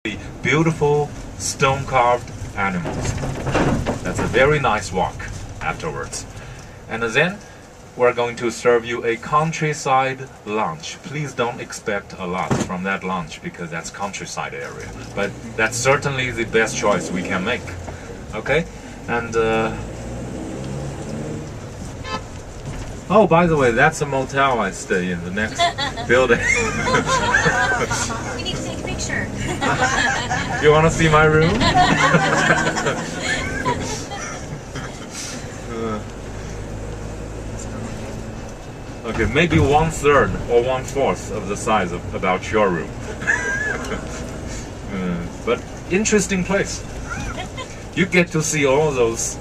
the beautiful stone-carved animals. That's a very nice walk afterwards. And then we're going to serve you a countryside lunch. Please don't expect a lot from that lunch because that's countryside area. But that's certainly the best choice we can make. Okay? And oh, by the way, that's a motel I stay in, the next building. We need to take a picture. You want to see my room? Okay, maybe 1/3 or 1/4 of the size of about your room. But interesting place. You get to see all those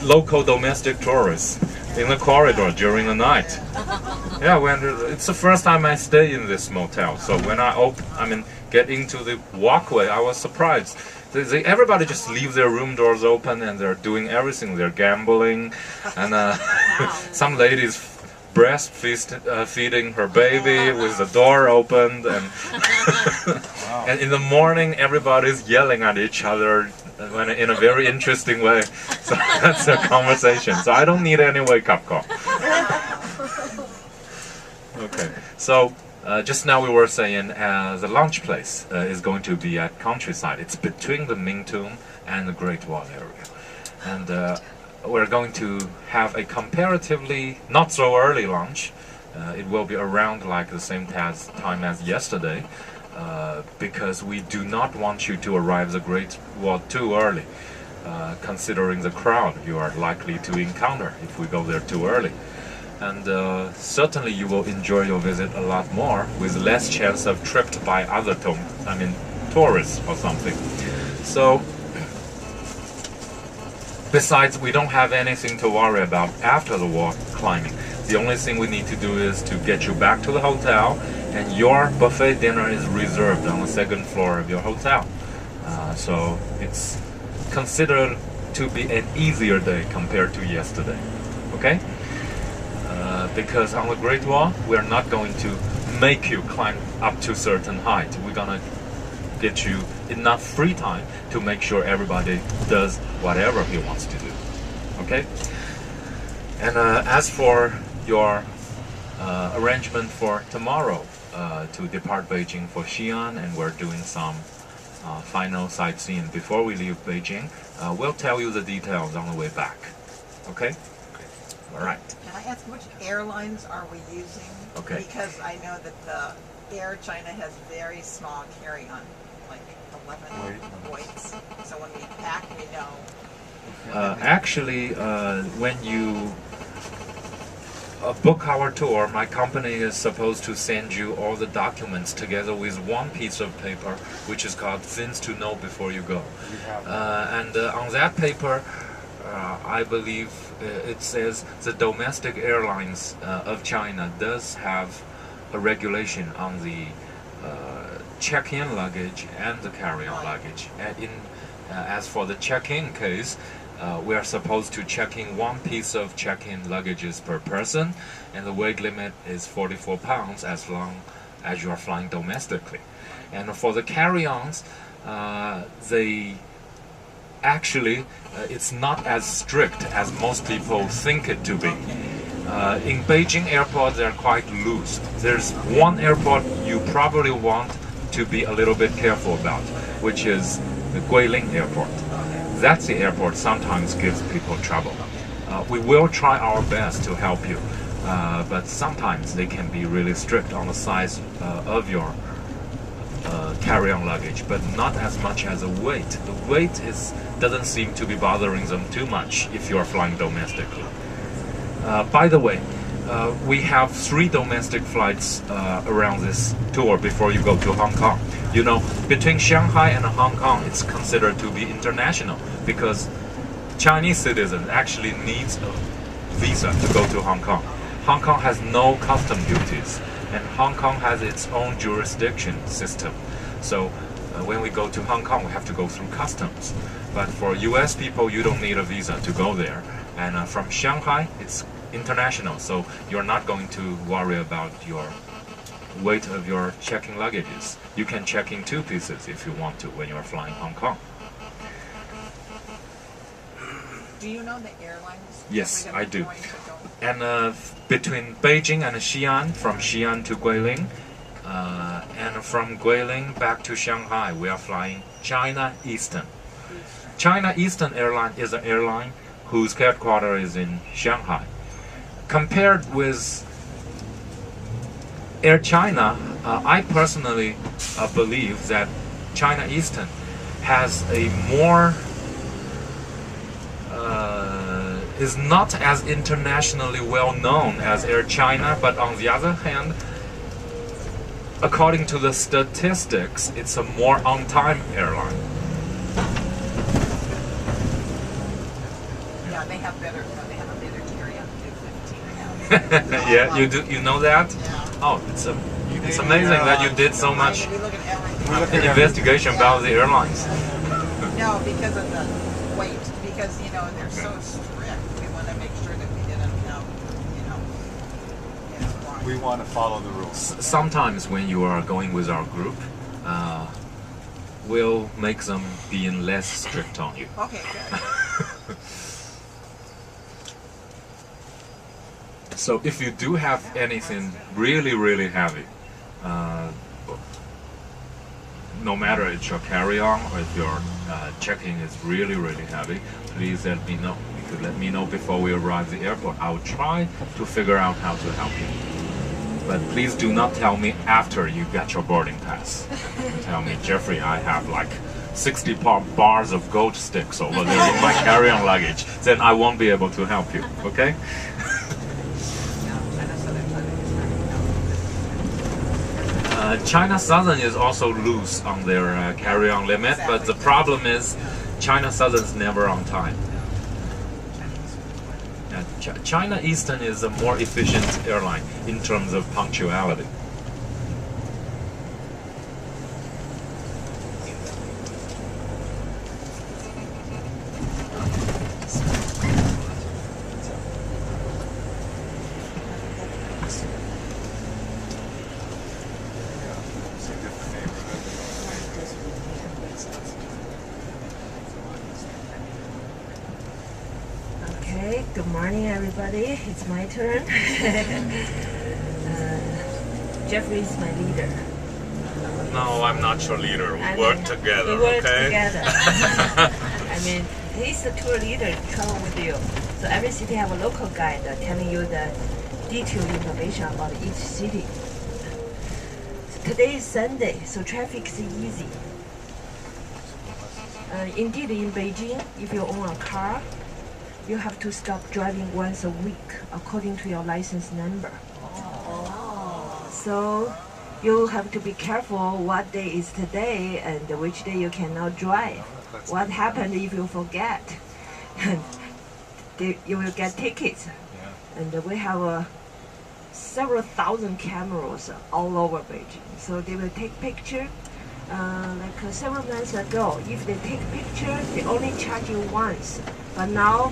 local domestic tourists in the corridor during the night. Yeah, it's the first time I stay in this motel. So when I get into the walkway, I was surprised. Everybody just leave their room doors open and they're doing everything. They're gambling, and some ladies feeding her baby with the door opened, and and in the morning everybody's yelling at each other in a very interesting way. So that's their conversation. So I don't need any wake-up call. Okay, so just now we were saying the lunch place is going to be at Countryside. It's between the Ming Tomb and the Great Wall area. And we're going to have a comparatively not so early lunch. It will be around like the same time as yesterday, because we do not want you to arrive the Great Wall too early, considering the crowd you are likely to encounter if we go there too early. And certainly you will enjoy your visit a lot more with less chance of tripped by other tourists or something. So besides, we don't have anything to worry about after the wall climbing. The only thing we need to do is to get you back to the hotel, and your buffet dinner is reserved on the second floor of your hotel. So it's considered to be an easier day compared to yesterday. Okay? Because on the Great Wall, we're not going to make you climb up to a certain height. We're gonna get you enough free time to make sure everybody does whatever he wants to do. Okay? And as for your arrangement for tomorrow to depart Beijing for Xi'an, and we're doing some final sightseeing before we leave Beijing, we'll tell you the details on the way back. Okay? All right. Can I ask which airlines are we using? Okay. Because I know that the Air China has very small carry-on, like 11 weights. So when we pack, we know. Actually, when you book our tour, my company is supposed to send you all the documents together with one piece of paper, which is called Things to Know Before You Go. And on that paper, I believe it says the domestic airlines of China does have a regulation on the check-in luggage and the carry-on luggage. And as for the check-in case, we are supposed to check in one piece of check-in luggages per person, and the weight limit is 44 pounds as long as you are flying domestically. And for the carry-ons, it's not as strict as most people think it to be. In Beijing airport, they're quite loose. There's one airport you probably want to be a little bit careful about, which is the Guilin airport. That's the airport sometimes gives people trouble. We will try our best to help you, but sometimes they can be really strict on the size of your carry-on luggage, but not as much as the weight. The weight doesn't seem to be bothering them too much if you are flying domestically. By the way, we have 3 domestic flights around this tour before you go to Hong Kong. You know, between Shanghai and Hong Kong, it's considered to be international because Chinese citizens actually needs a visa to go to Hong Kong. Hong Kong has no custom duties, and Hong Kong has its own jurisdiction system. So when we go to Hong Kong, we have to go through customs. But for US people, you don't need a visa to go there. And from Shanghai, it's international, so you're not going to worry about your weight of your check-in luggages. You can check in 2 pieces if you want to when you're flying Hong Kong. Do you know the airlines? Yes, I do. Going to go? And between Beijing and Xi'an, from Xi'an to Guilin, and from Guilin back to Shanghai, we are flying China Eastern. China Eastern Airline is an airline whose headquarters is in Shanghai. Compared with Air China, I personally believe that China Eastern has a more is not as internationally well known as Air China, but on the other hand, according to the statistics, it's a more on-time airline. Yeah, they have better. They have a better carry-on 215 now. Yeah, you do. You know that? Yeah. Oh, it's amazing that you did so much We look at everything. investigation about the airlines. No, because of the weight. Because they're so strict. We want to make sure that we didn't have wrong. We want to follow the rules. Sometimes when you are going with our group, we'll make them being less strict on you. Okay, good. So if you do have anything really, really heavy, no matter it's your carry-on or if your checking is really, really heavy, please let me know. You could let me know before we arrive at the airport. I will try to figure out how to help you. But please do not tell me after you get your boarding pass. Tell me, Jeffrey, I have like 60 bars of gold sticks over there in my carry-on luggage. Then I won't be able to help you, okay? China Southern is also loose on their carry-on limit, but the problem is China Southern is never on time. China Eastern is a more efficient airline in terms of punctuality. Okay, good morning everybody. It's my turn. Jeffrey is my leader. No, I'm not your leader. We I work mean, together, we work okay? together. I mean, he's the tour leader, travel with you. So every city have a local guide telling you the detailed information about each city. So today is Sunday, so traffic is easy. Indeed, in Beijing, if you own a car, you have to stop driving once a week according to your license number. So you have to be careful what day is today and which day you cannot drive. What happens if you forget? You will get tickets. And we have several thousand cameras all over Beijing. So they will take picture. Like several months ago, if they take picture, they only charge you once. But now,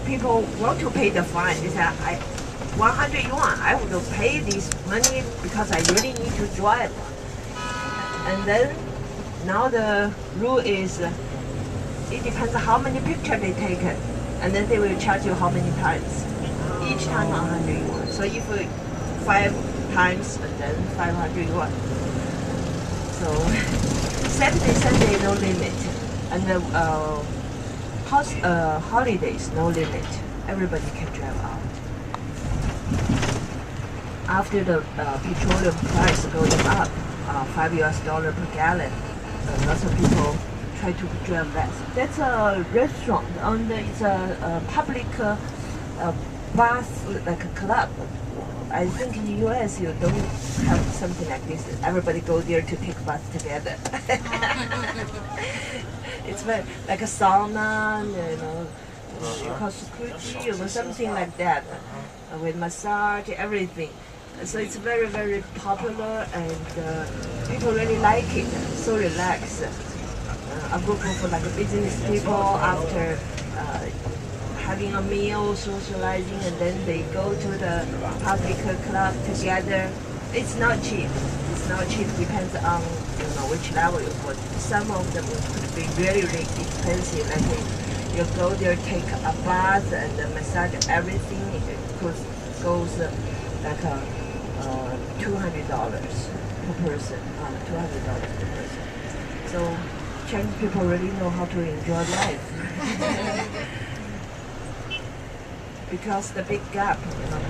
people want to pay the fine. They say, 100 yuan, I would pay this money because I really need to drive. And then, now the rule is, it depends on how many pictures they take, and then they will charge you how many times. Each time 100 yuan. So if 5 times, and then 500 yuan. So Saturday, Sunday, no limit, and the holidays, no limit. Everybody can drive out. After the petroleum price going up, $5 per gallon, lots of people try to drive less. That's a restaurant, and it's a public bus, like a club. I think in the US you don't have something like this. Everybody go there to take bus together. It's very like a sauna, security, something like that, with massage, everything. So it's very, very popular, and people really like it. So relaxed. A group of like business people after having a meal, socializing, and then they go to the public club together. It's not cheap. It's not cheap. Depends on which level you go. Some of them could be very, really expensive. Like you go there, take a bath and massage everything. It could goes like $200 per person. $200 per person. So Chinese people really know how to enjoy life. Because the big gap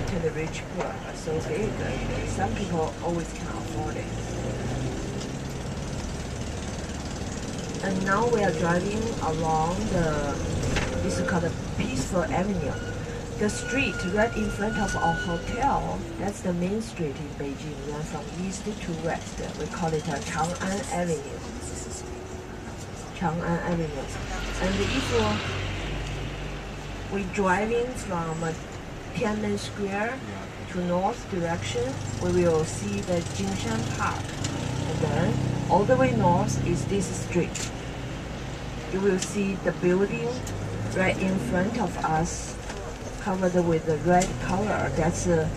between the rich and poor are so big, and some people always can afford it. And now we are driving along this is called the Peaceful Avenue. The street right in front of our hotel, that's the main street in Beijing, run from east to west. We call it Chang'an Avenue. Chang'an Avenue. And if we're driving from Tiananmen Square to north direction, we will see the Jingshan Park. And then all the way north is this street. You will see the building right in front of us, covered with the red color. That's the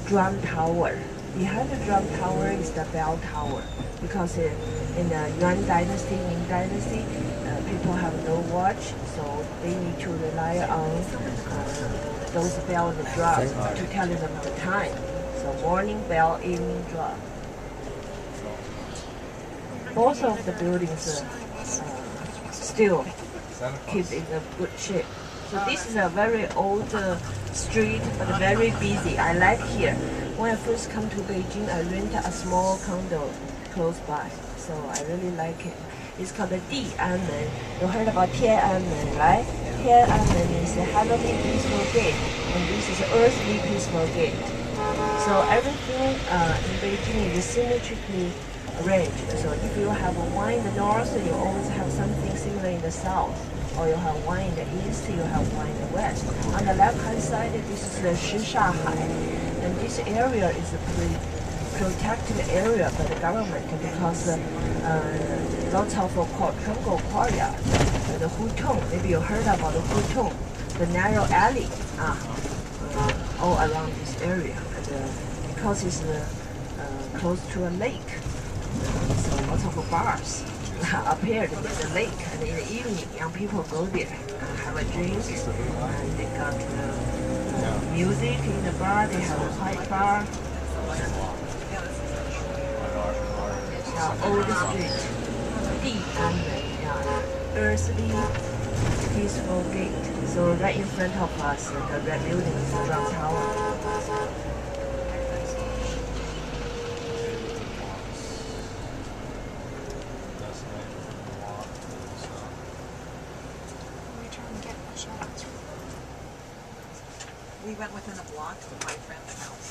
drum tower. Behind the drum tower is the bell tower, because in the Yuan Dynasty, Ming Dynasty, people have no watch, so they need to rely on those bell and drums to tell them the time. So morning bell, evening drum. Both of the buildings still keep in a good shape. So this is a very old street, but very busy. I like here. When I first come to Beijing, I rent a small condo close by, so I really like it. It's called the Dianmen. You heard about Tiananmen, right? Tiananmen is the heavenly peaceful gate, and this is earthly peaceful gate. So everything in Beijing is symmetrically arranged. So if you have one in the north, you always have something similar in the south. Or you have one in the east, you have one in the west. On the left-hand side, this is the Shisha-hai. And this area is a protected area by the government, because lots of Chonggo courtyard, the Hutong, maybe you heard about the Hutong, the narrow alley, all around this area. And because it's close to a lake, so lots of bars appeared in the lake, and in the evening, young people go there and have a drink, and they got music in the bar, they have a quiet bar. Old street, Dianmen, earthly peaceful gate. So right in front of us, the red building is the drum tower. We went within a block of my friend's house.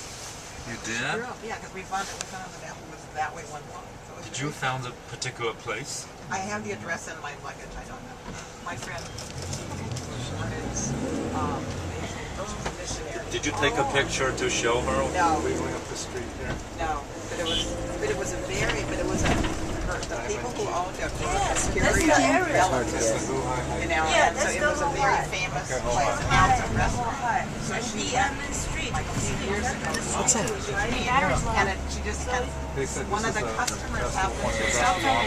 You Yeah, did? because we found it was that way one block. So it was Did you really- found a particular place? I have the address in my luggage. I don't know. My friend wanted missionary. Did you take a picture to show her? No. We went up the street here. No, but it was the people who owned it were Yes, Syrian that's the area. relatives, you know, Yeah, and so that's it the was a very Wuhan. famous Okay, place. Wuhan. Now it's a restaurant. So she went Tiananmen Street. like a few years ago. What's that? And she just kind of, one of the customers happened to sell them.